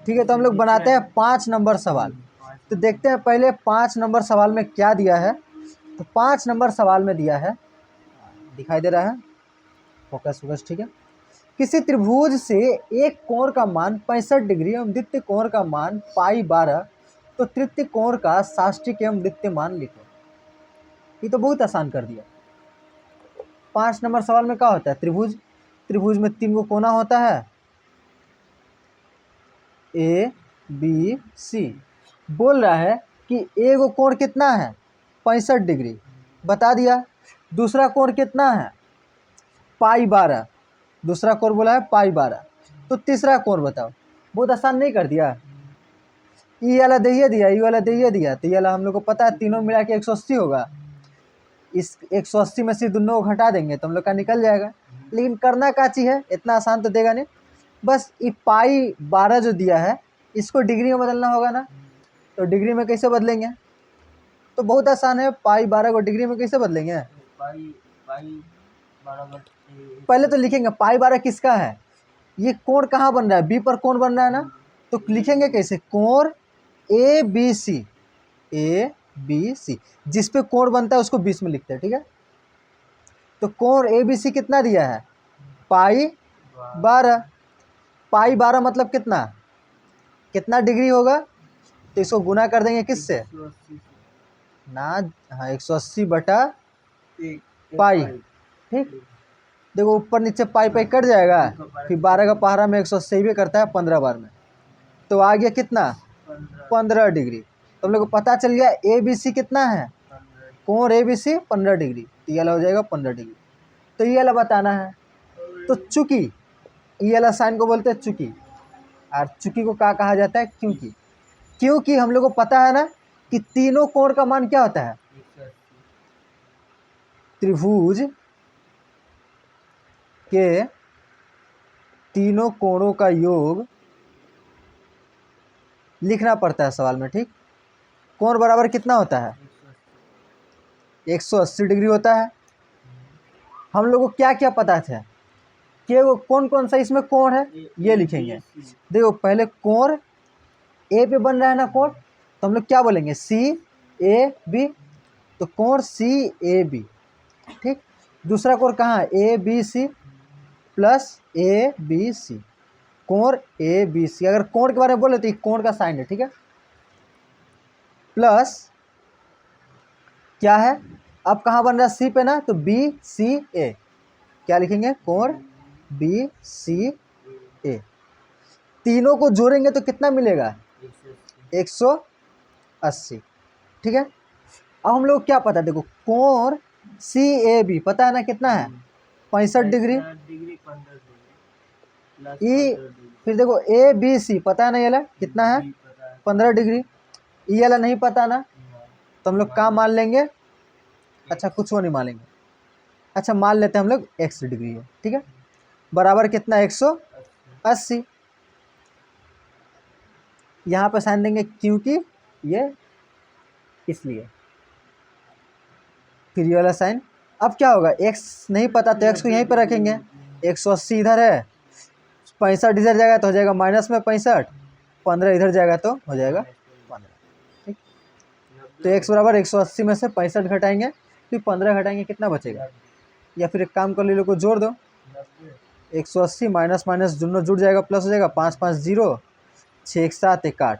ठीक है, तो हम लोग बनाते हैं 5 नंबर सवाल। तो देखते हैं पहले 5 नंबर सवाल में क्या दिया है। तो 5 नंबर सवाल में दिया है, दिखाई दे रहा है, फोकस फोकस, ठीक है। किसी त्रिभुज से एक कोण का मान 65 डिग्री एवं द्वितीय कोण का मान पाई 12, तो तृतीय कोण का साष्टिक एवं द्वितीय मान लिखो। ये तो बहुत आसान कर दिया। 5 नंबर सवाल में क्या होता है, त्रिभुज, त्रिभुज में 3 गो कोना होता है, ए बी सी। बोल रहा है कि ए गो कोण कितना है, 65 डिग्री, बता दिया। दूसरा कोण कितना है, पाई 12, दूसरा कोण बोला है पाई 12। तो तीसरा कोण बताओ। बहुत आसान नहीं कर दिया। ई वाला दे दिया, ई वाला दे दिया, तो ये वाला हम लोग को पता है तीनों मिला के 180 होगा। इस 180 में से दोनों को घटा देंगे तो हम लोग का निकल जाएगा। लेकिन करना क्या चीज़ है, इतना आसान तो देगा नहीं। बस ये पाई 12 जो दिया है इसको डिग्री में बदलना होगा ना, तो डिग्री में कैसे बदलेंगे, तो बहुत आसान है। पाई 12 को डिग्री में कैसे बदलेंगे, पहले तो लिखेंगे पाई 12 किसका है, ये कोण कहाँ बन रहा है, बी पर कोण बन रहा है ना, तो लिखेंगे कैसे, कोण A B C, A B सी, जिस पे कोण बनता है उसको बीच में लिखते हैं, ठीक है। तो कोण ए बी सी कितना दिया है, पाई 12, पाई 12 मतलब कितना, कितना डिग्री होगा, तो इसको गुना कर देंगे किससे ना, हाँ 180 बटा पाई, ठीक। देखो ऊपर नीचे पाई पाई कट जाएगा, फिर 12 का पहाड़ा में 180 भी करता है 15 बार में, तो आ गया कितना 15 डिग्री। तो हम लोग को पता चल गया ए बी सी कितना है, कोण ए बी सी 15 डिग्री, तो ये वाला हो जाएगा 15 डिग्री। तो ये वाला बताना है। तो चूंकि ये वाला साइन को बोलते हैं चूंकि, और चूंकि को क्या कहा जाता है, क्योंकि। क्योंकि हम लोग को पता है ना कि तीनों कोण का मान क्या होता है, त्रिभुज के तीनों कोणों का योग लिखना पड़ता है सवाल में, ठीक। कोण बराबर कितना होता है, 180 डिग्री होता है। हम लोग को क्या क्या पता था कि वो कौन कौन सा इसमें कोण है, ये लिखेंगे। देखो पहले कोण ए पे बन रहा है ना कोण, तो हम लोग क्या बोलेंगे, सी ए बी, तो कोण सी ए बी, ठीक। दूसरा कोण कहाँ है, A B C plus A B C, कोण ए बी सी। अगर कोण के बारे में बोले तो ये कोण का साइन है, ठीक है। प्लस क्या है, अब कहाँ बन रहा है, सी पे ना, तो बी सी ए, क्या लिखेंगे, कोण बी सी ए। तीनों को जोड़ेंगे तो कितना मिलेगा, 180, ठीक है। अब हम लोग क्या पता है, देखो कोण सी ए बी पता है ना कितना है, 65 डिग्री। ई फिर देखो ए बी सी पता है ना, ये वाला कितना है 15 डिग्री। ई वाला नहीं पता ना, तो हम लोग क्या मान लेंगे, अच्छा कुछ वो नहीं मानेंगे, अच्छा मान लेते हैं हम लोग x डिग्री है, ठीक है। बराबर कितना 180, यहाँ पर साइन देंगे क्योंकि ये इसलिए, फिर ये वाला साइन। अब क्या होगा, x नहीं पता तो x को यहीं पर रखेंगे, 180 इधर है, 65 इधर जाएगा तो हो जाएगा माइनस में 65, 15 इधर जाएगा तो हो जाएगा 15, ठीक। तो x बराबर 180 में से 65 घटाएंगे, फिर 15 घटाएंगे, कितना बचेगा, या फिर एक काम कर लो, को जोड़ दो, 180 माइनस माइनस दोनों जुड़ जाएगा, प्लस हो जाएगा, 5 5 0, 6 7 1 8,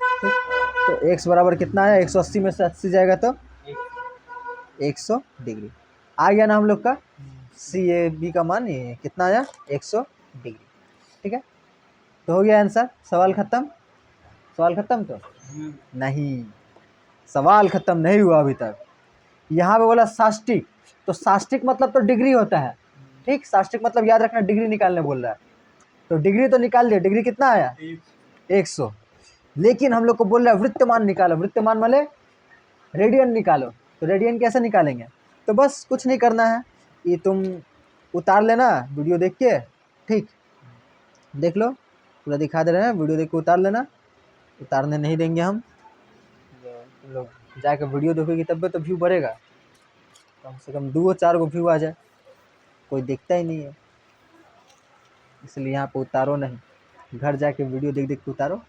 तो x बराबर कितना है, 180 में से 80 जाएगा तो 100 डिग्री आ गया ना हम लोग का। सी ए बी का मान ये कितना आया, 100 डिग्री, ठीक है। तो हो गया आंसर, सवाल खत्म, सवाल खत्म तो नहीं, सवाल खत्म नहीं हुआ अभी तक। यहाँ पे बोला साष्टिक, तो साष्टिक मतलब तो डिग्री होता है, ठीक। साष्टिक मतलब याद रखना डिग्री निकालने बोल रहा है, तो डिग्री तो निकाल दिया, डिग्री कितना आया 100। लेकिन हम लोग को बोल रहा है वृत्तमान निकालो, वृत्तमान वाले रेडियन निकालो, तो रेडियन कैसे निकालेंगे, तो बस कुछ नहीं करना है, ये तुम उतार लेना वीडियो देख के, ठीक। देख लो पूरा दिखा दे रहे हैं, वीडियो देख के उतार लेना, उतारने नहीं देंगे हम, तुम लोग जाके वीडियो देखोगे तब तो व्यू बढ़ेगा, कम से कम 2 4 गो व्यू आ जाए, कोई देखता ही नहीं है, इसलिए यहाँ पे उतारो नहीं। घर जाके वीडियो देख देख के उतारो।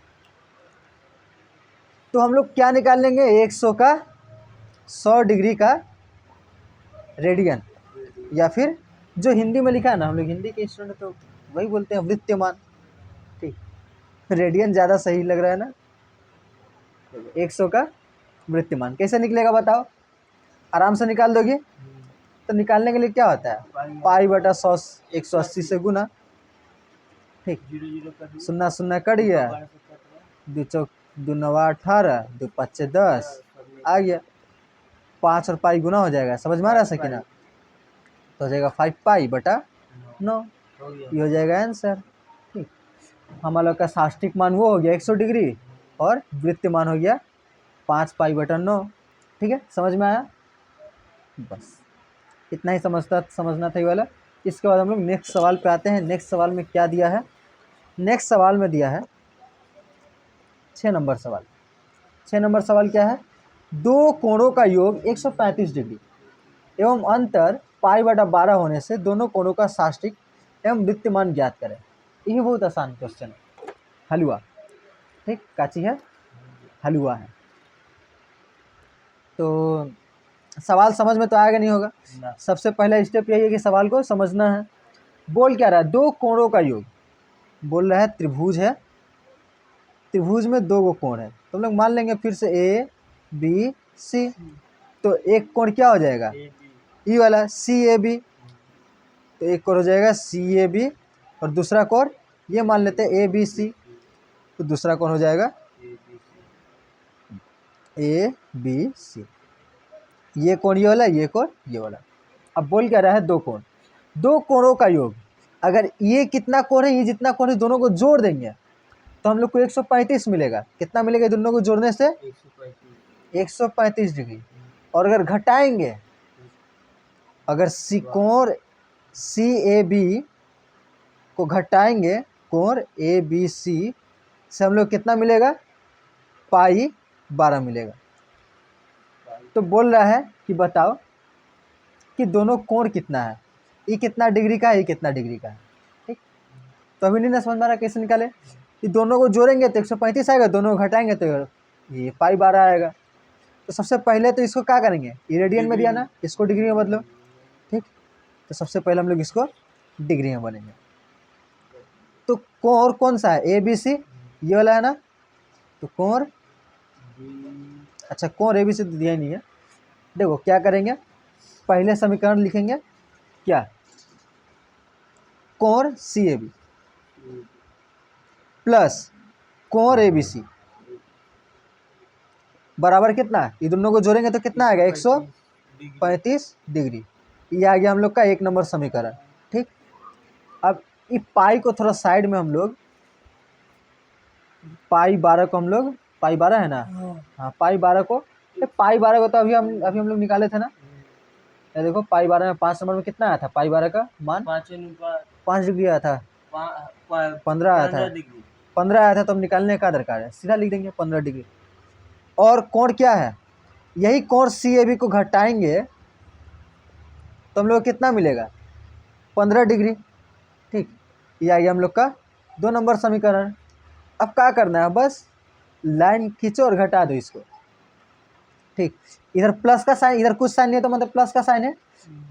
तो हम लोग क्या निकाल लेंगे, 100 का 100 डिग्री का रेडियन, या फिर जो हिंदी में लिखा है ना, हम लोग हिंदी के स्टूडेंट तो वही बोलते हैं वृत्त्यमान। ठीक, रेडियन ज़्यादा सही लग रहा है ना। 100 का वृत्त्यमान कैसे निकलेगा बताओ, आराम से निकाल दोगे। तो निकालने के लिए क्या होता है, पाई बटा 100 180 से गुना। ठीक, 0 0 कट गया, 2 चौक 2 9 18, 2 5 10 आ गया, 5 और पाई गुना हो जाएगा, समझ में आ रहा है कि ना। तो हो जाएगा 5 पाई बटा 9, ये हो जाएगा आंसर। ठीक, हमारा का साष्टिक मान वो हो गया 100 डिग्री और वृत्त मान हो गया 5 पाई बटा 9। ठीक है, समझ में आया, बस इतना ही समझना था ये वाला। इसके बाद हम लोग नेक्स्ट सवाल पे आते हैं। नेक्स्ट सवाल में क्या दिया है, नेक्स्ट सवाल में दिया है 6 नंबर सवाल। 6 नंबर सवाल क्या है, दो कोणों का योग 135 डिग्री एवं अंतर पाई बटा 12 होने से दोनों कोणों का साष्टिक एवं वृत्तमान ज्ञात करें। यही बहुत आसान क्वेश्चन है, हलवा। ठीक, काची है, हलवा है। तो सवाल समझ में तो आएगा नहीं होगा। सबसे पहला स्टेप यही है कि सवाल को समझना है। बोल क्या रहा है, दो कोणों का योग, बोल रहा है त्रिभुज है, त्रिभुज में दो गो कोण है। तो हम लोग मान लेंगे फिर से ए बी सी। तो एक कोण क्या हो जाएगा, ई वाला सी ए बी। तो एक कोण हो जाएगा सी ए बी और दूसरा कोण ये मान लेते हैं ए बी सी। तो दूसरा कोण हो जाएगा ए बी सी। ये कोण ये वाला, ये कोण ये वाला। अब बोल क्या रहा है, दो कोण, दो कोणों का योग। अगर ये कितना कोण है, ये जितना कोण है, दोनों को जोड़ देंगे तो हम लोग को 135 मिलेगा। कितना मिलेगा दोनों को जोड़ने से, 135 डिग्री। और अगर घटाएंगे, अगर सी कोण सी ए बी को घटाएंगे कोण ए बी सी से हम लोग कितना मिलेगा, पाई 12 मिलेगा। तो बोल रहा है कि बताओ कि दोनों कोण कितना है, ये कितना डिग्री का है, ये कितना डिग्री का है। ठीक, तो अभी नहीं ना समझ में आ रहा कैसे निकाले। ये दोनों को जोड़ेंगे तो 135 आएगा, दोनों को घटाएंगे तो ये पाई 12 आएगा। तो सबसे पहले तो इसको क्या करेंगे, ये रेडियन में दिया ना, इसको डिग्री में बदलो। ठीक, तो सबसे पहले हम लोग इसको डिग्री में बनेंगे। तो कोण कौन सा है, ए बी सी ये वाला है ना। तो कोण, अच्छा कोण ए बी सी तो दिया ही नहीं है। देखो क्या करेंगे, पहले समीकरण लिखेंगे क्या, कोण सी ए बी प्लस कोण ए बी सी बराबर कितना, ये दोनों को जोड़ेंगे तो कितना आएगा, 135 डिग्री। ये आ गया हम लोग का 1 नंबर समीकरण। ठीक, अब इस पाई को थोड़ा साइड में हम लोग, पाई 12 को हम लोग, पाई 12 है ना, हाँ पाई 12 को, पाई 12 को तो अभी हम लोग निकाले थे ना। ये देखो पाई 12 में 5 नंबर में कितना आया था, पाई 12 का मान 5 डिग्री आया था, 15 आया था, 15 आया था। तो हम निकालने का दरकार है, सीधा लिख देंगे 15 डिग्री। और कोण क्या है, यही कोण सी ए बी को घटाएंगे तो हम लोग कितना मिलेगा, 15 डिग्री। ठीक, ये आ गया हम लोग का 2 नंबर समीकरण। अब क्या करना है, बस लाइन खींचो और घटा दो इसको। ठीक, इधर प्लस का साइन, इधर कुछ साइन नहीं है तो मतलब प्लस का साइन है,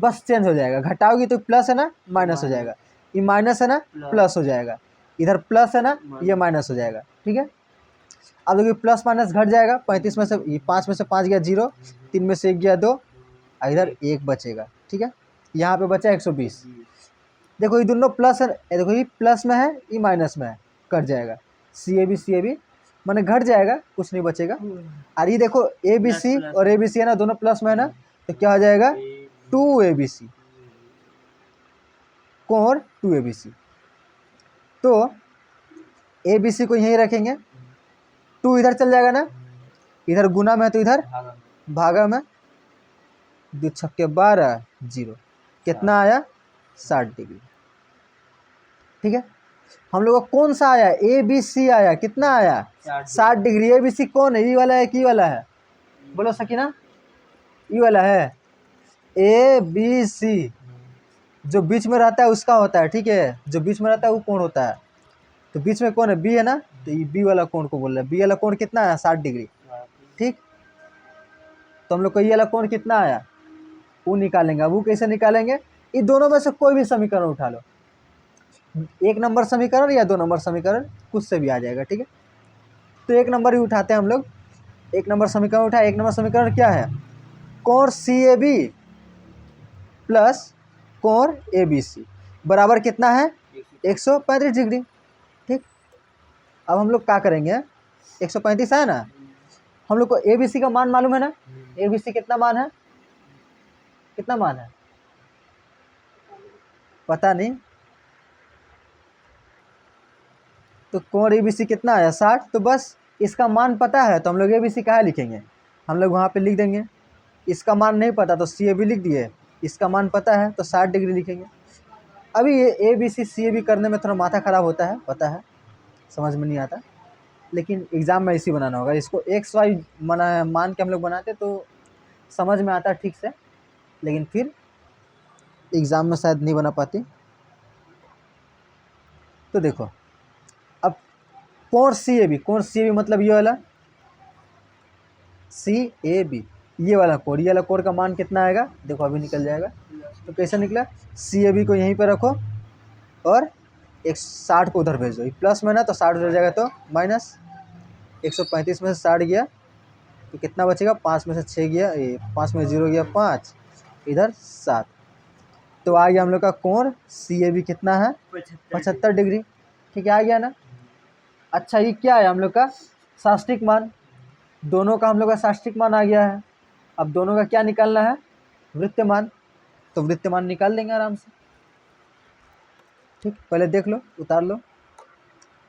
बस चेंज हो जाएगा। घटाओगी तो प्लस है ना माइनस हो जाएगा, ये माइनस है ना प्लस हो जाएगा, इधर प्लस है ना ये माइनस हो जाएगा। ठीक है, अब देखिए प्लस माइनस घट जाएगा, 35 में से ये 5 में से 5 गया 0, 3 में से 1 गया 2, इधर 1 बचेगा। ठीक है, यहाँ पे बचा 120। देखो ये दोनों प्लस है, देखो ये प्लस में है ये माइनस में है, कट जाएगा। सी ए बी माने घट जाएगा, कुछ नहीं बचेगा। और ये देखो ए बी सी और ए बी सी है ना, दोनों प्लस में है ना, तो क्या हो जाएगा 2 ए बी सी, कोण 2 ए बी सी। तो ए बी सी को यहीं रखेंगे, 2 इधर चल जाएगा ना, इधर गुना में है तो इधर भागा में, 2 छक्के 12 0, कितना आया 60 डिग्री। ठीक है, हम लोग को कौन सा आया, ए बी सी आया, कितना आया 60 डिग्री। ए बी सी कौन है, ई वाला है कि वाला है, बोलो सकीना, ई वाला है। ए बी सी जो बीच में रहता है उसका होता है। ठीक है, जो बीच में रहता है वो कौन होता है। तो बीच में कौन है, बी है ना, तो ये बी वाला कोण को बोल रहा है। बी वाला कोण कितना है, 60 डिग्री। ठीक, तो हम लोग को ये वाला कोण कितना आया, वो निकालेंगे। अब वो कैसे निकालेंगे, ये दोनों में से कोई भी समीकरण उठा लो, 1 नंबर समीकरण या 2 नंबर समीकरण, कुछ से भी आ जाएगा। ठीक है, तो 1 नंबर ही उठाते हैं हम लोग। 1 नंबर समीकरण उठा। 1 नंबर समीकरण क्या है, कोण सी ए बी प्लस कोण ए बी सी बराबर कितना है, 135 डिग्री। ठीक, अब हम लोग क्या करेंगे, 135 है ना, हम लोग को ए बी सी का मान मालूम है ना, ए बी सी कितना मान है, कितना मान है पता नहीं, तो कोण ए बी सी कितना आया 60, तो बस इसका मान पता है तो हम लोग ए बी सी कहाँ लिखेंगे, हम लोग वहाँ पे लिख देंगे। इसका मान नहीं पता तो सी ए बी लिख दिए, इसका मान पता है तो 60 डिग्री लिखेंगे। अभी ये ए बी सी ए बी करने में थोड़ा माथा ख़राब होता है, पता है, समझ में नहीं आता, लेकिन एग्ज़ाम में ऐसे बनाना होगा। इसको एक्स वाई मान के हम लोग बनाते तो समझ में आता ठीक से, लेकिन फिर एग्ज़ाम में शायद नहीं बना पाती। तो देखो, अब कोण सी ए बी, कोण सी ए बी मतलब ये वाला सी ए बी, ये वाला कोण का मान कितना आएगा, देखो अभी निकल जाएगा। तो कैसे निकला, सी ए बी को यहीं पे रखो और 60 को उधर भेज दो, प्लस में ना तो 60 उधर जाएगा तो माइनस, 135 में से 60 गया तो कितना बचेगा, 5 में से 6 गया, 5 में 0 गया 5, इधर 7, तो आ गया हम लोग का कोण सी ए बी कितना है, 75 डिग्री। ठीक है, आ गया ना। अच्छा, ये क्या है हम लोग का साष्टिक मान, दोनों का हम लोग का साष्टिक मान आ गया है। अब दोनों का क्या निकालना है, वृत्तमान, तो वृत्तमान निकाल देंगे आराम से। ठीक, पहले देख लो, उतार लो,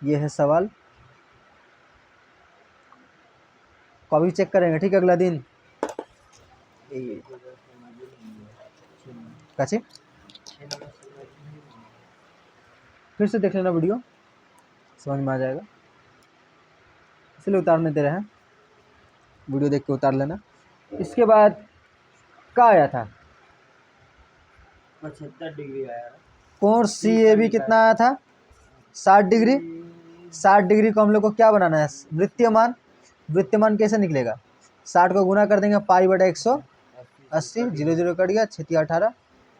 ये है सवाल, कभी चेक करेंगे। ठीक है, अगला दिन काची फिर से देख लेना वीडियो, समझ में आ जाएगा, इसलिए उतारने दे रहे हैं, वीडियो देख के उतार लेना। इसके बाद क्या आया था, 75 डिग्री आया, कोण सी ए बी कितना आया था, 60 डिग्री। 60 डिग्री को हम लोग को क्या बनाना है, वृत्तीय मान। वृत्तीय मान कैसे निकलेगा, 60 को गुना कर देंगे पाई बटा 180, 0 0 कट गया, 6 18,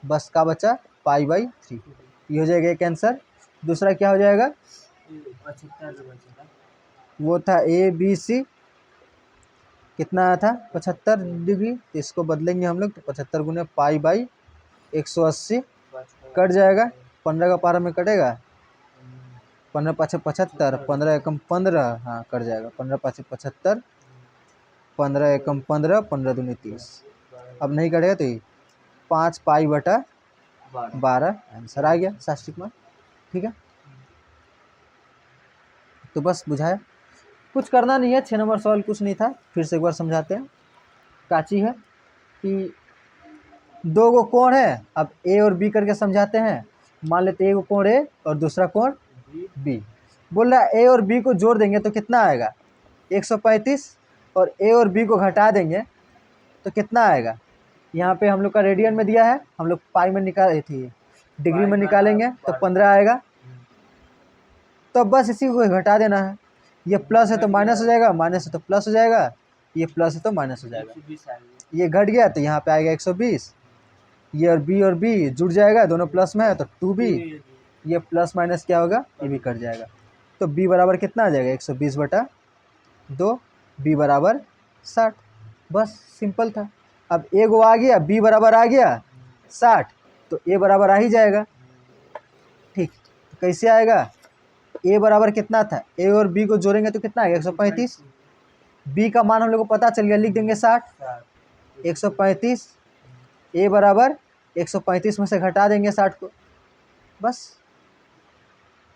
बस का बचा पाई बाई 3, ये हो जाएगा एक आंसर। दूसरा क्या हो जाएगा, 75 वो था ए बी सी, कितना आया था 75 डिग्री, तो इसको बदलेंगे हम लोग, तो 75 गुने पाई बाई 180 कट जाएगा, 15 का पारा में कटेगा, 15 पाँच 75, 15 एकम 15, हाँ कट जाएगा, 15 पाँच 75, 15 एकम 15, 15 दूनी 30, अब नहीं कटेगा तो ये 5 पाई बटा 12 आंसर आ गया साष्टिक मान। ठीक है, तो बस बुझाया, कुछ करना नहीं है, 6 नंबर सवाल कुछ नहीं था, फिर से एक बार समझाते हैं। काची है कि दो गो कोण है, अब ए और बी करके समझाते हैं। मान लेते हैं एक कोण ए और दूसरा कोण बी, बोल रहा है ए और बी को जोड़ देंगे तो कितना आएगा 135, और ए और बी को घटा देंगे तो कितना आएगा, यहाँ पे हम लोग का रेडियन में दिया है, हम लोग पाई में निकाल थी, डिग्री में निकालेंगे तो 15 आएगा, तो बस इसी को घटा देना है। ये प्लस है तो माइनस हो जाएगा, माइनस है तो प्लस हो जाएगा, ये प्लस है तो माइनस हो जाएगा, ये घट गया तो यहाँ पे आएगा 120, ये और बी जुड़ जाएगा, दोनों प्लस में है तो 2b, ये प्लस माइनस क्या होगा, ये भी कट जाएगा, तो b बराबर कितना आ जाएगा 120 बटा 2, b बराबर 60, बस सिंपल था। अब ए को आ गया, b बराबर आ गया 60, तो a बराबर आ ही जाएगा। ठीक, तो कैसे आएगा, a बराबर कितना था, a और b को जोड़ेंगे तो कितना आएगा 135, b का मान हम लोग को पता चल गया, लिख देंगे 60, 135, a बराबर 135 में से घटा देंगे 60 को, बस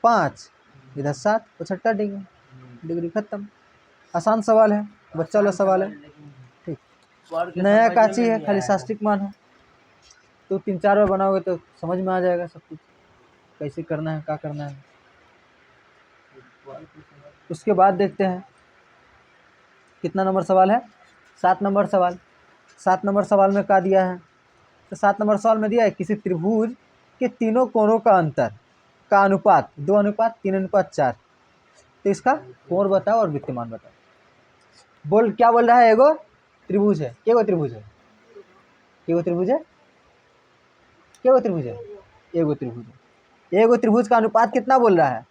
5 इधर 7, 75 डिग्री खत्म। आसान सवाल है, बच्चा वाला सवाल है। ठीक, नया काची है, खाली साष्टिक मान है, तो 3-4 बार बनाओगे तो समझ में आ जाएगा सब कुछ, कैसे करना है, क्या करना है। उसके बाद देखते हैं कितना नंबर सवाल है, 7 नंबर सवाल। 7 नंबर सवाल में क्या दिया है, तो 7 नंबर सवाल में दिया है किसी त्रिभुज के तीनों कोणों का अंतर का अनुपात 2 अनुपात 3 अनुपात 4। तो इसका कोण बताओ और विद्यमान बताओ। बोल क्या बोल रहा है? एगो त्रिभुज है। क्या त्रिभुज है? क्या त्रिभुज है? क्या त्रिभुज है? एगो त्रिभुज है। एगो त्रिभुज का अनुपात कितना बोल रहा है?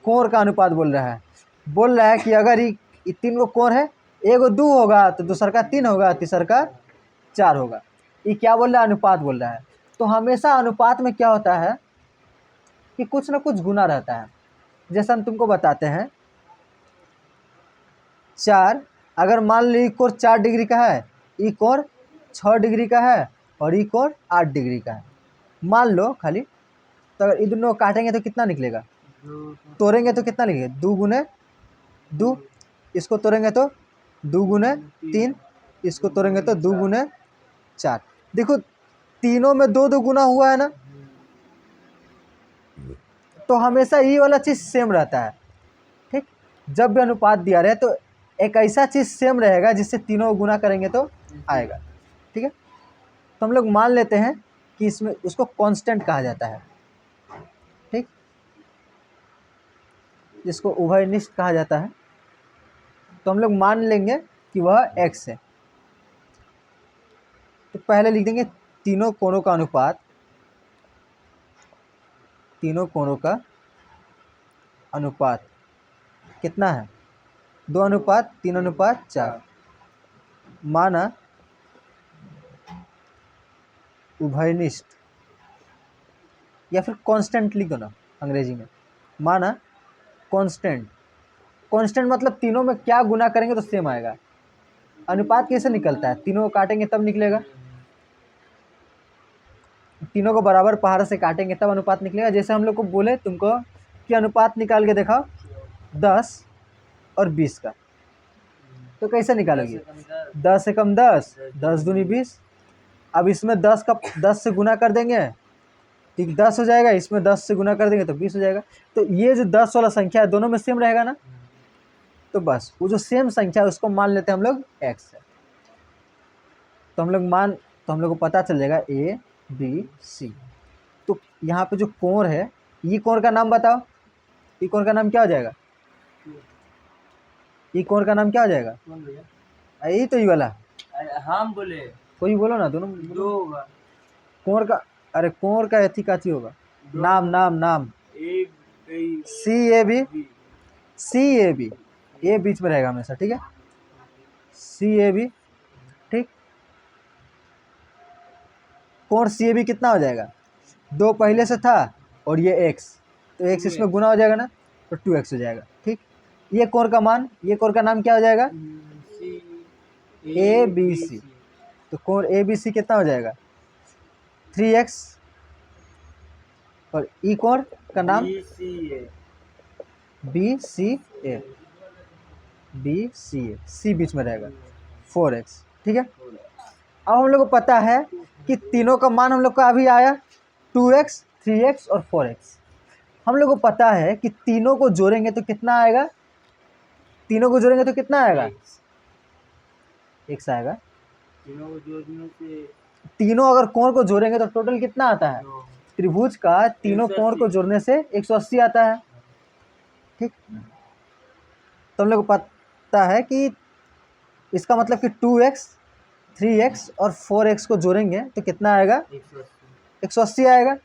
कोण का अनुपात बोल रहा है। बोल रहा है कि अगर ये 3 गो कोण है, एगो 2 होगा तो दूसर का 3 होगा, तीसर का 4 होगा। ये क्या बोल रहा है? अनुपात बोल रहा है। तो हमेशा अनुपात में क्या होता है कि कुछ ना कुछ गुना रहता है। जैसे हम तुमको बताते हैं, 4 अगर मान ली कोण 4 डिग्री का है, ये कोण 6 डिग्री का है और ये कोण 8 डिग्री का है, मान लो खाली। तो अगर ये दोनों काटेंगे तो कितना निकलेगा? तोड़ेंगे तो कितना निकलेगा? 2 गुने 2। इसको तोड़ेंगे तो 2 गुने 3। इसको तोड़ेंगे तो 2 गुने 4। देखो तीनों में 2 गुना हुआ है ना, तो हमेशा ये वाला चीज़ सेम रहता है। ठीक, जब भी अनुपात दिया रहे तो एक ऐसा चीज़ सेम रहेगा जिससे तीनों गुना करेंगे तो आएगा। ठीक है, तो हम लोग मान लेते हैं कि इसमें उसको कांस्टेंट कहा जाता है। ठीक, जिसको उभयनिष्ठ कहा जाता है। तो हम लोग मान लेंगे कि वह x है। तो पहले लिख देंगे तीनों कोणों का अनुपात, तीनों कोणों का अनुपात कितना है? 2 अनुपात 3 अनुपात 4। माना उभयनिष्ठ, या फिर कांस्टेंट लिख दो ना अंग्रेजी में। माना कांस्टेंट। कांस्टेंट मतलब तीनों में क्या गुना करेंगे तो सेम आएगा। अनुपात कैसे निकलता है? तीनों को काटेंगे तब निकलेगा। तीनों को बराबर पहाड़ से काटेंगे तब अनुपात निकलेगा। जैसे हम लोग को बोले तुमको कि अनुपात निकाल के दिखाओ 10 और 20 का, तो कैसे निकालोगे? 10 से कम 10, 10 दूनी 20। अब इसमें 10 से गुना कर देंगे, ठीक 10 हो जाएगा। इसमें 10 से गुना कर देंगे तो 20 हो जाएगा। तो ये जो 10 वाला संख्या है दोनों में सेम रहेगा ना, तो बस वो जो सेम संख्या है उसको मान लेते हैं हम लोग x है। तो हम लोग को पता चल जाएगा a b c। तो यहाँ पे जो कोण है, ये कोण का नाम बताओ। ये कोण का नाम क्या हो जाएगा? ये कोण का नाम क्या हो जाएगा? यही तो ये वाला। हम बोले कोई बोलो ना, दोनों दो होगा। कोण का, अरे कोण का एथी काची होगा? नाम नाम नाम सी ए बी, सी ए बी, ए बीच में रहेगा हमेशा। ठीक है, सी ए बी। ठीक, कोण सी ए बी कितना हो जाएगा? 2 पहले से था और ये x, तो x इसमें गुना हो जाएगा ना, तो 2x हो जाएगा। ठीक, ये कोण का मान, ये कोण का नाम क्या हो जाएगा? A B C. तो कोण ए बी सी कितना हो जाएगा? 3x। और ई कोण का नाम बी सी ए, बी सी ए, सी बीच में रहेगा, 4x। ठीक है, अब हम लोग को पता है कि तीनों का मान हम लोग का अभी आया 2x, 3x और 4x। हम लोग को पता है कि तीनों को जोड़ेंगे तो कितना आएगा? तीनों को जोड़ेंगे तो कितना आएगा? x आएगा। तीनों को जोड़ने से तीनों अगर कोण को जोड़ेंगे तो टोटल कितना आता है? त्रिभुज का तीनों कोण को जोड़ने से 180 आता है। ठीक, तो हम लोग को पता है कि इसका मतलब कि 2x, 3x और 4x को जोड़ेंगे तो कितना आएगा? 180 आएगा।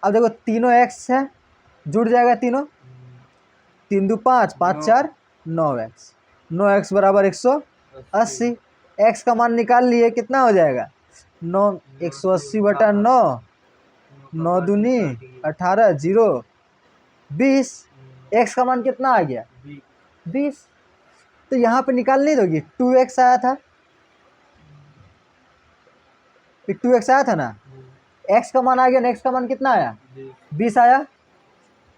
अब देखो तीनों x है, जुड़ जाएगा तीनों, 3 2 5, 5 4 9x, 9x बराबर 180। x का मान निकाल लिए, कितना हो जाएगा? 9, 180 बटा 9, 9 दूनी 18, 0 20। x का मान कितना आ गया? 20। तो यहाँ पे निकाल नहीं दोगी? 2x आया था, 2x आया था ना, x का मान आ गया ना, x का मान कितना आया? 20 आया।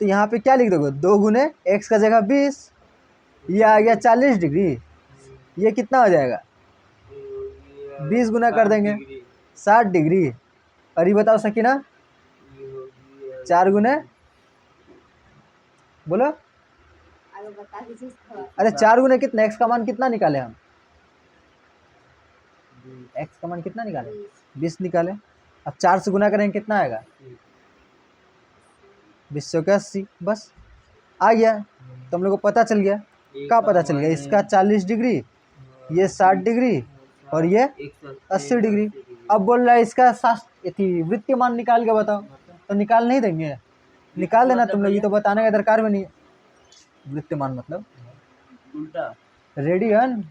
तो यहाँ पे क्या लिख दोगे? 2 गुने x का जगह 20, ये आ गया 40 डिग्री। ये कितना हो जाएगा? 20 गुना कर देंगे 60 डिग्री। और ये बताओ सकीना, 4 गुने बोलो, अरे 4 गुने कितना? x का मान कितना निकाले हम? x का मान कितना निकाले? 20 निकाले। अब 4 से गुना करेंगे कितना आएगा? 20 चौके 80, बस आ गया। तो हम लोग को पता चल गया, क्या पता चल गया, इसका 40 डिग्री, ये 60 डिग्री और ये 80 डिग्री। अब बोल रहा है इसका वृत्तीय मान निकाल के बताओ, तो निकाल नहीं देंगे, निकाल देना तुम लोग, ये तो बताने का दरकार भी नहीं है। वृत्तीय मान मतलब उल्टा रेडियन।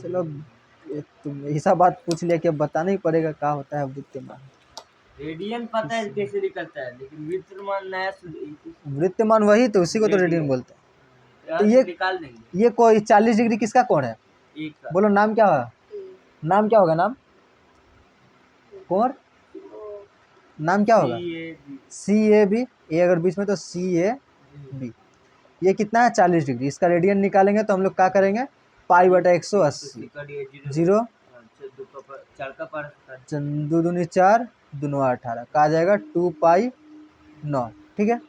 चलो तुम ऐसा बात पूछ लिया कि अब बताना ही पड़ेगा क्या होता है वृत्तीय मान। रेडियन पता है कैसे निकलता है, लेकिन विद्यमान नया वृत्तीय मान वही तो, उसी को तो रेडियन बोलते हैं। यहाँ तो से ये निकाल देंगे। ये कोई 40 डिग्री किसका कोण है, एक का बोलो नाम क्या होगा, नाम क्या होगा, नाम कोण, नाम क्या होगा, CAB। CAB, ए अगर बीच में तो CAB। ये कितना है 40 डिग्री, इसका रेडियन निकालेंगे तो हम लोग क्या करेंगे, पाई बटा 180, जीरो चंदू दूनी 4 दूनो 18 का आ जाएगा 2 पाई 9। ठीक है,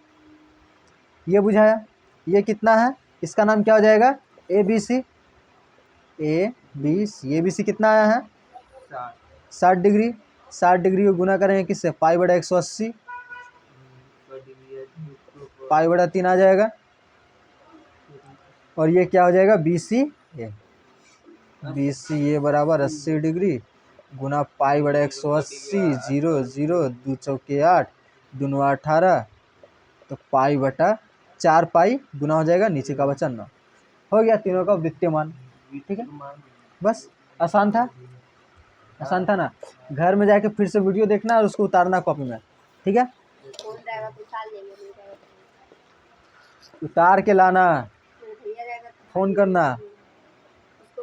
ये बुझाया। ये कितना है, इसका नाम क्या हो जाएगा, ABC, ABC कितना आया है 60 डिग्री। 60 डिग्री को गुना करेंगे किससे, पाई बटा 180, पाई बटा 3 आ जाएगा, और ये क्या हो जाएगा BCA बराबर 80 डिग्री गुना पाई बड़ा 180, जीरो जीरो दो चौके 8 दूनो 18, तो पाई बटा 4 पाई गुना हो जाएगा, नीचे का बचा 9, हो गया तीनों का वृत्तीय मान। ठीक है, बस आसान था, आसान था ना। घर में जाके फिर से वीडियो देखना और उसको उतारना कॉपी में, ठीक है, उतार के लाना, फोन करना,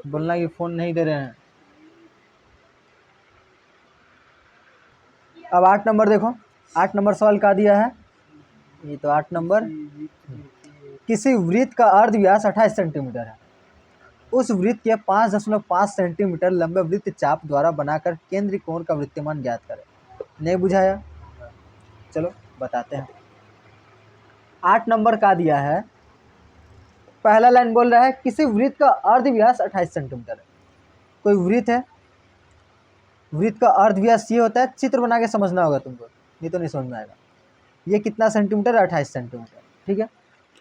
बोलना कि फोन नहीं दे रहे हैं। अब 8 नंबर देखो, 8 नंबर सवाल का दिया है, ये तो 8 नंबर, किसी वृत्त का अर्ध व्यास 28 सेंटीमीटर है, उस वृत्त के 5.5 सेंटीमीटर लंबे वृत्त चाप द्वारा बनाकर केंद्रीय कोण का वृत्तमान ज्ञात करें। नहीं बुझाया, चलो बताते हैं। 8 नंबर का दिया है, पहला लाइन बोल रहा है किसी वृत्त का अर्ध व्यास 28 सेंटीमीटर है। कोई वृत्त है, वृत्त का अर्ध व्यास ये होता है, चित्र बना के समझना होगा तुमको, नहीं तो नहीं समझ में आएगा। ये कितना सेंटीमीटर, 28 सेंटीमीटर। ठीक है,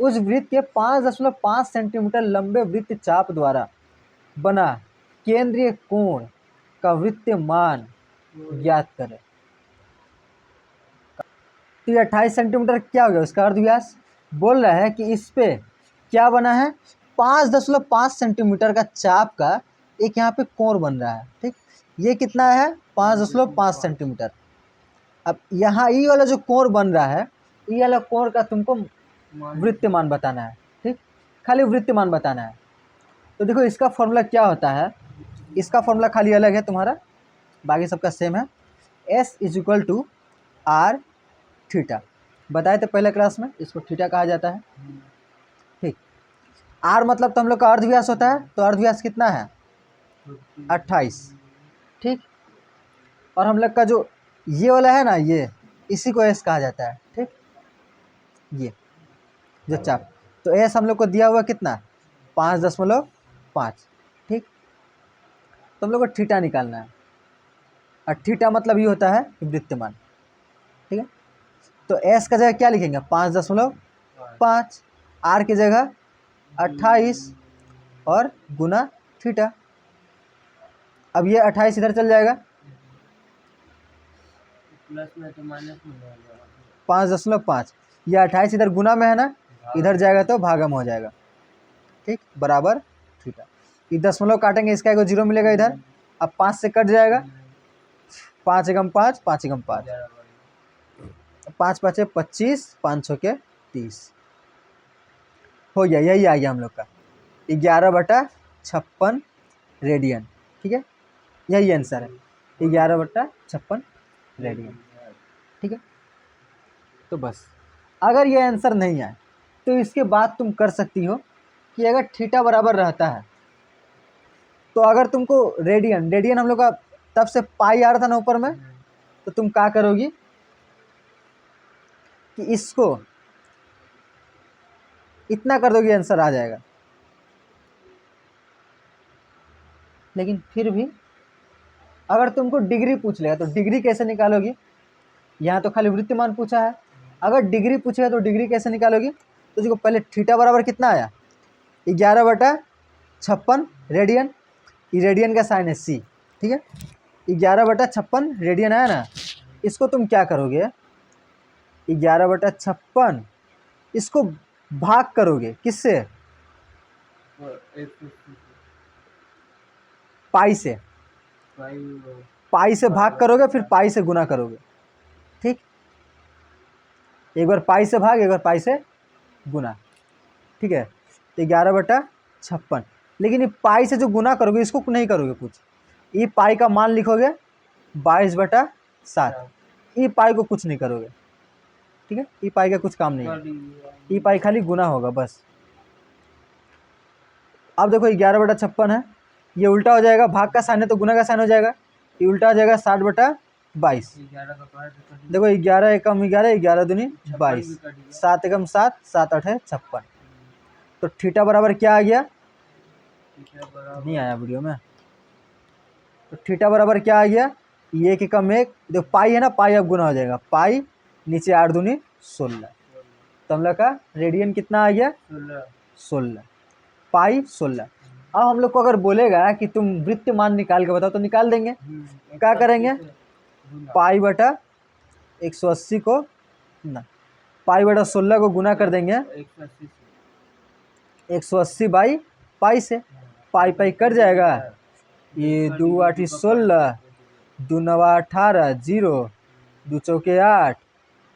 उस वृत्त के 5.5 सेंटीमीटर लंबे वृत्त चाप द्वारा बना केंद्रीय कोण का वृत्तीय मान ज्ञात करें। तो ये 28 सेंटीमीटर क्या हो गया, उसका अर्ध व्यास। बोल रहा है कि इस पे क्या बना है, 5.5 सेंटीमीटर का चाप का एक यहाँ पे कोण बन रहा है। ठीक, ये कितना है 5.5 सेंटीमीटर। अब यहाँ ये वाला जो कोण बन रहा है, ये वाला कोण का तुमको वृत्तीय मान बताना है। ठीक, खाली वृत्तीय मान बताना है। तो देखो इसका फॉर्मूला क्या होता है, इसका फॉर्मूला खाली अलग है तुम्हारा, बाकी सबका सेम है। S = R थीटा, बताए थे पहले क्लास में, इसको थीटा कहा जाता है। ठीक, R मतलब तो हम लोग का अर्धव्यास होता है, तो अर्धव्यास कितना है 28। ठीक, और हम लोग का जो ये वाला है ना, ये इसी को S कहा जाता है। ठीक, ये जो चाप, तो S हम लोग को दिया हुआ कितना 5.5। ठीक, तो हम लोग को थीटा निकालना है, और थीटा मतलब ये होता है वृत्तमान। ठीक है, तो S का जगह क्या लिखेंगे 5.5, R की जगह 28 और गुना थीटा। अब ये 28 इधर चल जाएगा, प्लस में तो माइनस में 5.5, ये 28 इधर गुना में है ना, इधर जाएगा तो भागा में हो जाएगा। ठीक, बराबर थीटा। ये दशमलव काटेंगे, इसका एगो जीरो मिलेगा इधर, अब 5 से कट जाएगा, 5 एकम 5, 5 एकम 5, 5 5 25, 5 6 के 30 हो गया। यही आ गया हम लोग का 11/56 रेडियन। ठीक है, यही आंसर है 11/56 रेडियन। ठीक है, तो बस अगर ये आंसर नहीं आए तो इसके बाद तुम कर सकती हो कि अगर थीटा बराबर रहता है, तो अगर तुमको रेडियन हम लोग का तब से पाई आ रहा था ना ऊपर में, तो तुम क्या करोगी कि इसको इतना कर दोगे, आंसर आ जाएगा। लेकिन फिर भी अगर तुमको डिग्री पूछ लेगा तो डिग्री कैसे निकालोगी, यहाँ तो खाली वृत्तिमान पूछा है। अगर डिग्री पूछेगा तो डिग्री कैसे निकालोगी? तो देखो पहले थीटा बराबर कितना आया, 11/56 रेडियन, ये रेडियन का साइन है सी, ठीक है। 11/56 रेडियन आया ना, इसको तुम क्या करोगे, 11/56 इसको भाग करोगे किससे, पाई से, पाई से भाग करोगे, फिर पाई से गुना करोगे, ठीक। एक बार पाई से भाग, एक बार पाई से गुना, ठीक है। तो 11/56, लेकिन ये पाई से जो गुना करोगे इसको नहीं करोगे कुछ, ये पाई का मान लिखोगे 22/7, ये पाई को कुछ नहीं करोगे, ठीक है। ये पाई का कुछ काम नहीं है, ये पाई खाली गुना होगा बस। अब देखो 11/56 है, ये उल्टा हो जाएगा, भाग का साइन है तो गुना का साइन हो जाएगा, ये उल्टा हो जाएगा 60/22। देखो 11 एकम 11, 11 दूनी 22, 7 एकम 7, 7 8 56। तो थीटा बराबर क्या आ गया, नहीं आया वीडियो में। तो थीटा बराबर क्या आ गया, 1 एकम 1, देखो पाई है ना, पाई अब गुना हो जाएगा, पाई नीचे 8 दूनी 16, तो हम लोग का रेडियन कितना आ गया 16, पाई 16। अब हम लोग को अगर बोलेगा कि तुम वृत्त मान निकाल के बताओ तो निकाल देंगे। क्या करेंगे, पाई बटा 180 को ना, पाई बटा 16 को गुना कर देंगे 180 बाई पाई से, पाई पाई कट जाएगा, ये 2 8 16, 2 9 18, 0 2 चौके 8,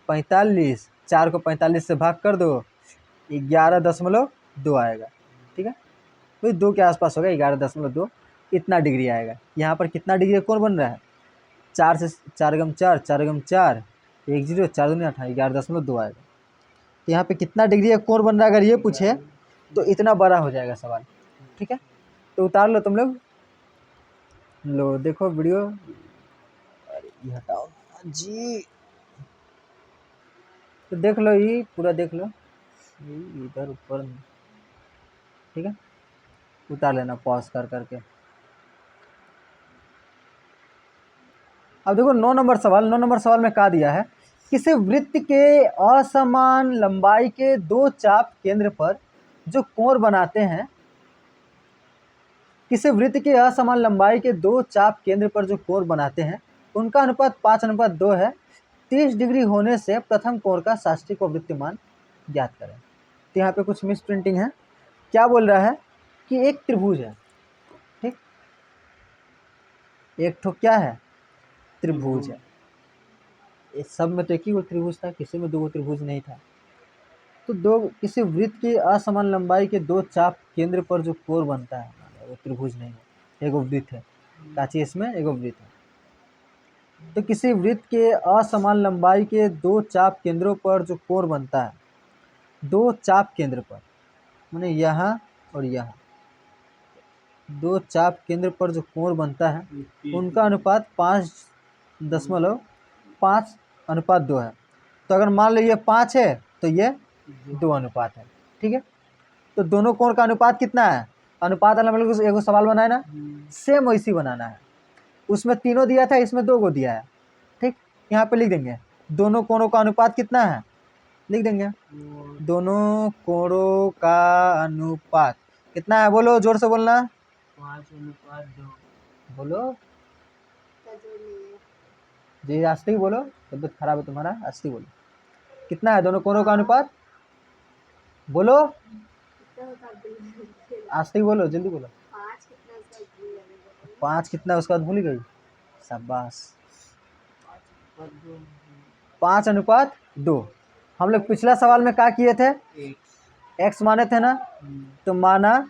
45, 4 को 45 से भाग कर दो, 11.2 आएगा, ठीक है। तो 2 के आसपास होगा, 11.2 इतना डिग्री आएगा। यहाँ पर कितना डिग्री कोण बन रहा है, 4 से 4 एकम 4, 4 एकम 4, 1 0, 4 दूनी 8, 11.2 आएगा। तो यहाँ पे कितना डिग्री है कोण बन रहा है, अगर ये पूछे तो इतना बड़ा हो जाएगा सवाल, ठीक है। तो उतार लो तुम लोग, लो देखो वीडियो, अरे ये हटाओ जी, तो देख लो, ये पूरा देख लो, इधर ऊपर, ठीक है। उतार लेना पॉज कर करके। अब देखो 9 नंबर सवाल, 9 नंबर सवाल में क्या दिया है, किसी वृत्त के असमान लंबाई के 2 चाप केंद्र पर जो कोण बनाते हैं, किसी वृत्त के असमान लंबाई के 2 चाप केंद्र पर जो कोण बनाते हैं उनका अनुपात 5:2 है, 30 डिग्री होने से प्रथम कोण का साष्टिक व वृत्तिमान ज्ञात करें। तो यहाँ पे कुछ मिस प्रिंटिंग है, क्या बोल रहा है कि एक त्रिभुज है, ठीक, एक ठो क्या है, त्रिभुज है। इस सब में तो एक ही वो त्रिभुज था, किसी में 2 त्रिभुज नहीं था। तो दो किसी वृत्त की असमान लंबाई के 2 चाप केंद्र पर जो कोण बनता है वो त्रिभुज नहीं है, एगो वृत्त है, ताकि इसमें एगो वृत्त है। तो किसी वृत्त के असमान लंबाई के 2 चाप केंद्रों पर जो कोण बनता है, 2 चाप केंद्र पर माने यहाँ और यहाँ, 2 चाप केंद्र पर जो कोण बनता है उनका अनुपात 5.5:2 है। तो अगर मान लो ये 5 है तो ये 2 अनुपात है, ठीक है। तो दोनों कोण का अनुपात कितना है, अनुपात वाला मतलब एगो सवाल बनाए ना, सेम वैसी बनाना है, उसमें 3 दिया था, इसमें 2 दिया है, ठीक। यहाँ पे लिख देंगे दोनों कोणों का अनुपात कितना है, लिख देंगे दोनों कोणों का अनुपात कितना है, बोलो जोर से बोलना, 5:2। बोलो जी, आस्ते बोलो, तबियत खराब है तुम्हारा, आस्ते बोलो, कितना है दोनों कोणों का अनुपात, बोलो आस्ते बोलो, जल्दी बोलो, 5 कितना उसका भूल गई, शाबाश, 5:2। हम लोग पिछला सवाल में क्या किए थे, x माने थे ना, तो माना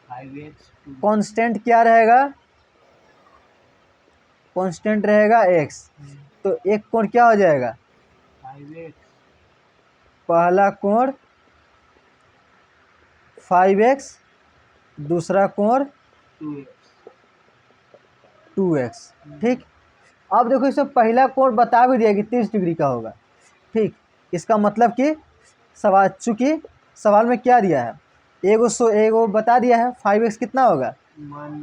कांस्टेंट क्या रहेगा, कांस्टेंट रहेगा x, तो एक कोण क्या हो जाएगा, 5x, पहला कोण 5x, दूसरा कोण 2x, ठीक। अब देखो इसमें पहला कोण बता भी दिया कि 30 डिग्री का होगा, ठीक। इसका मतलब कि सवाल, चूंकि सवाल में क्या दिया है, एगो बता दिया है 5x कितना होगा,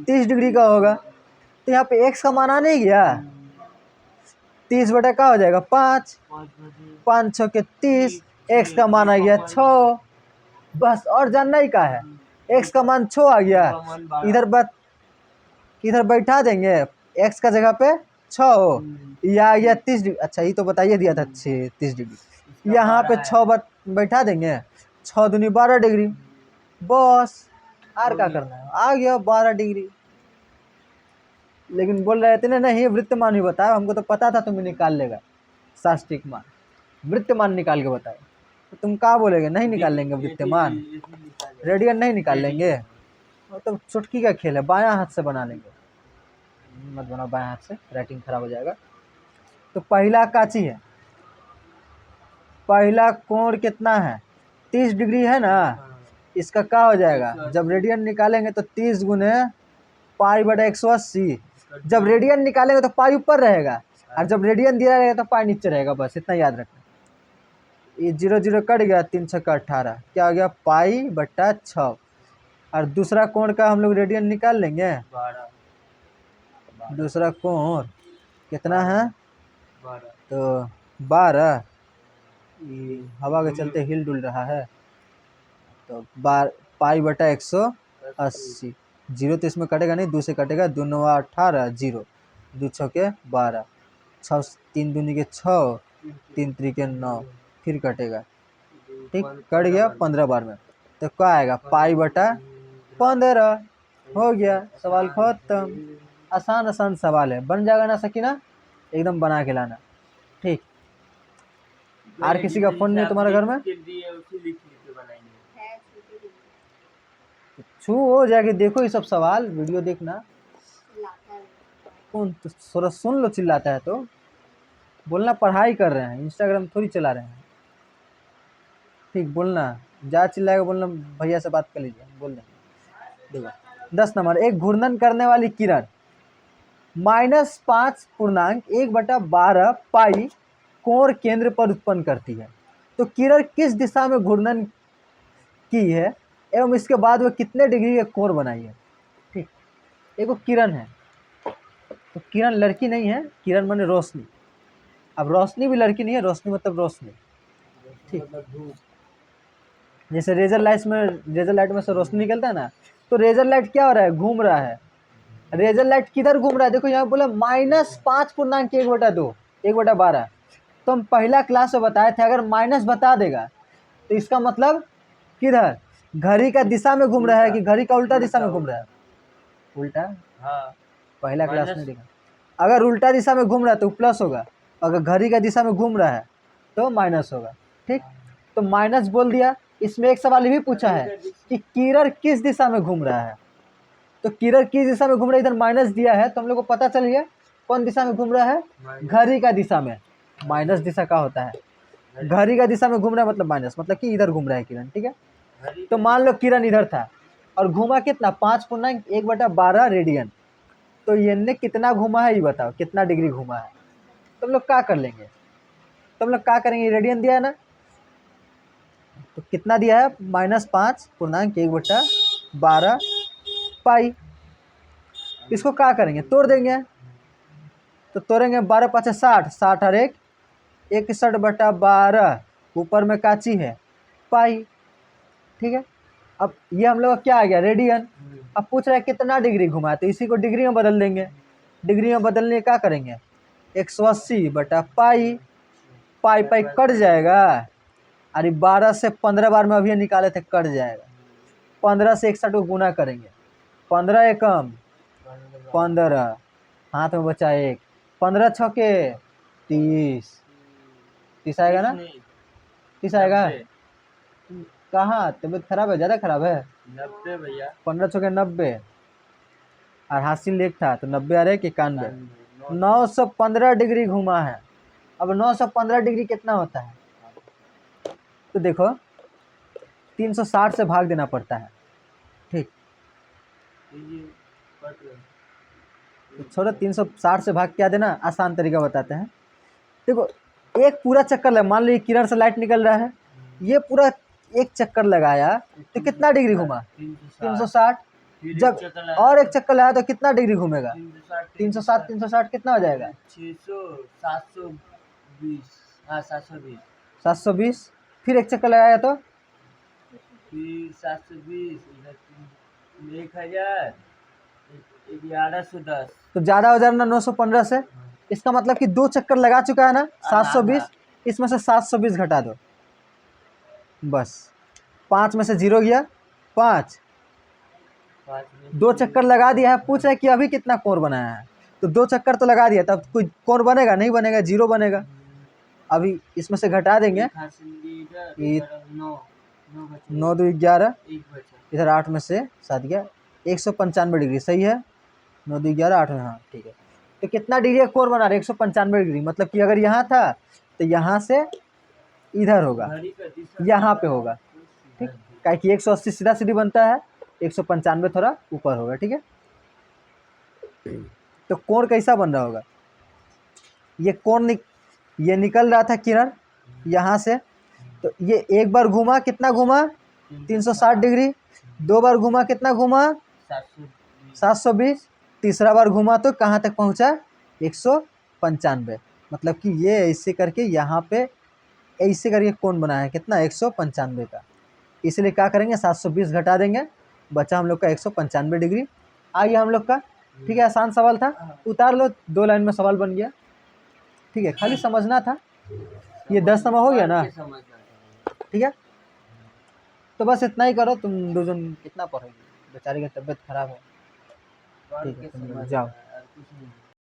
30 डिग्री का होगा, तो यहाँ पे x का मान आ नहीं गया, 30 बटा क्या हो जाएगा 5, 5 6 के 30, x का मान आ गया 6। बस और जानना ही का है, x का मान 6 आ गया। इधर बैठा देंगे, x का जगह पे 6 हो, यह आ गया 30 डिग्री। अच्छा ये तो बताइए दिया था 30 डिग्री, यहाँ पे 6 बैठा देंगे, 6 दूनी 12 डिग्री। बस और क्या करना है, आ गया 12 डिग्री। लेकिन बोल रहे थे ना नहीं वृत्तमान ही बताओ, हमको तो पता था तुम्हें निकाल लेगा शास्त्रिक मान, वृत्तमान निकाल के बताओ। तो तुम क्या बोलेगे, नहीं निकाल लेंगे वृत्तमान, रेडियन नहीं निकाल लेंगे। तो चुटकी का खेल है, बायां हाथ से बना लेंगे। मत बनाओ बाएं हाथ से, राइटिंग खराब हो जाएगा। तो पहला काची है, पहला कोण कितना है 30 डिग्री है ना, इसका क्या हो जाएगा, जब रेडियन निकालेंगे तो 30 गुने पाई बटा 180। जब रेडियन निकालेंगे तो पाई ऊपर रहेगा, और जब रेडियन दिया रहेगा तो पाई नीचे रहेगा। बस इतना याद रखना। ये 0 0 कट गया, 3 6 18, क्या हो गया पाई बटा 6। और दूसरा कोण का हम लोग रेडियन निकाल लेंगे। दूसरा कोण कितना है, तो 12, हवा के चलते हिल डुल रहा है, तो पाई बटा 180। 0 तो इसमें कटेगा नहीं, 2 से कटेगा, 2 9 18, 0 2 6 के 12, 6 3 दूनी के 6, 3 3 के 9, फिर कटेगा, ठीक कट गया 15 बार में। तो क्या आएगा पाई बटा 15। हो गया, सवाल खत्म। आसान आसान सवाल है, बन जाएगा ना सकीना, एकदम बना के लाना। ठीक, और किसी का फोन नहीं है तुम्हारे घर में, छू हो जाके देखो ये सब सवाल, वीडियो देखना। कौन तो थोड़ा सुन लो, चिल्लाता है तो बोलना पढ़ाई कर रहे हैं, इंस्टाग्राम थोड़ी चला रहे हैं। ठीक बोलना, जा चिल्लाएगा बोलना भैया से बात कर लीजिए, बोल देंगे। देखो 10 नंबर, एक घूर्णन करने वाली किरण -5.1/12 पाई कोण केंद्र पर उत्पन्न करती है। तो किरण किस दिशा में घूर्णन की है एवं इसके बाद वह कितने डिग्री का कोण बनाई है। ठीक, एक किरण है, तो किरण लड़की नहीं है, किरण माने रोशनी। अब रोशनी भी लड़की नहीं है, रोशनी मतलब रोशनी। ठीक, जैसे रेजर लाइट में से रोशनी निकलता है ना, तो रेजर लाइट क्या हो रहा है, घूम रहा है। रेजर लाइट किधर घूम रहा है, देखो यहाँ बोला -5.1/2 1/12। तो हम पहला क्लास में बताए थे, अगर माइनस बता देगा तो इसका मतलब किधर, घड़ी का दिशा में घूम रहा है कि घड़ी का उल्टा दिशा में घूम रहा है। उल्टा, हाँ पहला क्लास में देखा, अगर उल्टा दिशा में घूम रहा है तो प्लस होगा, अगर घड़ी का दिशा में घूम रहा है तो माइनस होगा। ठीक, तो माइनस बोल दिया। इसमें एक सवाल ये भी पूछा है कि किरण किस दिशा में घूम रहा है, तो किरण किस दिशा में घूम रहा है, इधर माइनस दिया है तो हम लोग को पता चल गया कौन दिशा में घूम रहा है, घड़ी का दिशा में। माइनस दिशा का होता है, घड़ी का दिशा में घूम रहा है मतलब माइनस, मतलब कि इधर घूम रहा है किरण। ठीक है, तो मान लो किरण इधर था और घूमा कितना 5.1/12 रेडियन, तो ये कितना घूमा है ये बताओ, कितना डिग्री घूमा है। तुम लोग क्या कर लेंगे, तुम लोग क्या करेंगे, रेडियन दिया है ना, तो कितना दिया है -5.1/12 पाई। इसको क्या करेंगे, तोड़ देंगे, तो तोड़ेंगे 12 5 60, 60 और 1 61/12, ऊपर में काची है पाई। ठीक है, अब ये हम लोग का क्या आ गया रेडियन। अब पूछ रहा है कितना डिग्री घुमा है, तो इसी को डिग्री में बदल देंगे। डिग्री में बदलने क्या करेंगे 180/पाई, पाई पाई कट जाएगा, अरे 12 से 15 बार में अभी निकाले थे कट जाएगा। 15 से 61 को गुना करेंगे, 15 एकम 15, हाथ में बचा 1, 15 छके 30, 30 आएगा ना, 30 आएगा। कहाँ तबीयत खराब है, ज़्यादा खराब है, 90 भैया, 15 छके 90, और हासिल लेख था तो 90 आ रहे 91, 915 डिग्री घुमा है। अब 915 डिग्री कितना होता है, तो देखो 360 से भाग देना पड़ता है। ठीक, तो छोड़ो 360 से भाग क्या देना, आसान तरीका बताते हैं। देखो एक पूरा चक्कर लगा, मान लो ये किरण से लाइट निकल रहा है, ये पूरा एक चक्कर लगाया तो कितना डिग्री घुमा 360, फिर जब एक चक्कर और एक चक्कर लगाया तो कितना डिग्री घूमेगा? 360 360 कितना हो जाएगा? 600 720 हाँ 720 720। फिर एक चक्कर लगाया तो फिर 720 इधर 1000 1110 तो ज़्यादा हो जाएगा ना 915 से। इसका मतलब कि 2 चक्कर लगा चुका है ना 720, इसमें से 720 घटा दो बस। 5 में से 0 गया 5, 2 चक्कर लगा दिया है। पूछ है कि अभी कितना कोण बनाया है, तो 2 चक्कर तो लगा दिया, तब कोई कोण बनेगा? नहीं बनेगा, 0 बनेगा। अभी इसमें से घटा देंगे, 9 2 11, इधर 8 में से 7 गया 195 डिग्री, सही है। 9 2 11 8 में, हाँ ठीक है। तो कितना डिग्री का कोण बना रहे? 195 डिग्री। मतलब कि अगर यहाँ था तो यहाँ से इधर होगा, यहाँ पे होगा, ठीक। क्या कि 180 सीधा सीधी बनता है, 195 थोड़ा ऊपर होगा, ठीक है। तो कोण कैसा बन रहा होगा? ये कोण ये निकल रहा था किरण यहाँ से, तो ये एक बार घूमा, कितना घूमा? 360 डिग्री। 2 बार घूमा, कितना घूमा? 720। तीसरा बार घूमा तो कहाँ तक पहुँचा? 195। मतलब कि ये ऐसे करके यहाँ पे ऐसे करके कोण बनाया है, कितना? 195 का। इसलिए क्या करेंगे? 720 घटा देंगे, बचा हम लोग का 195 डिग्री। आइए हम लोग का, ठीक है, आसान सवाल था, उतार लो। 2 लाइन में सवाल बन गया, ठीक है, खाली समझना था। ये 10 नंबर हो गया ना, ठीक है। तो बस इतना ही करो, तुम दो जन कितना पढ़ोगे, बेचारे की तबीयत खराब है, ठीक है, तुम लोग जाओ।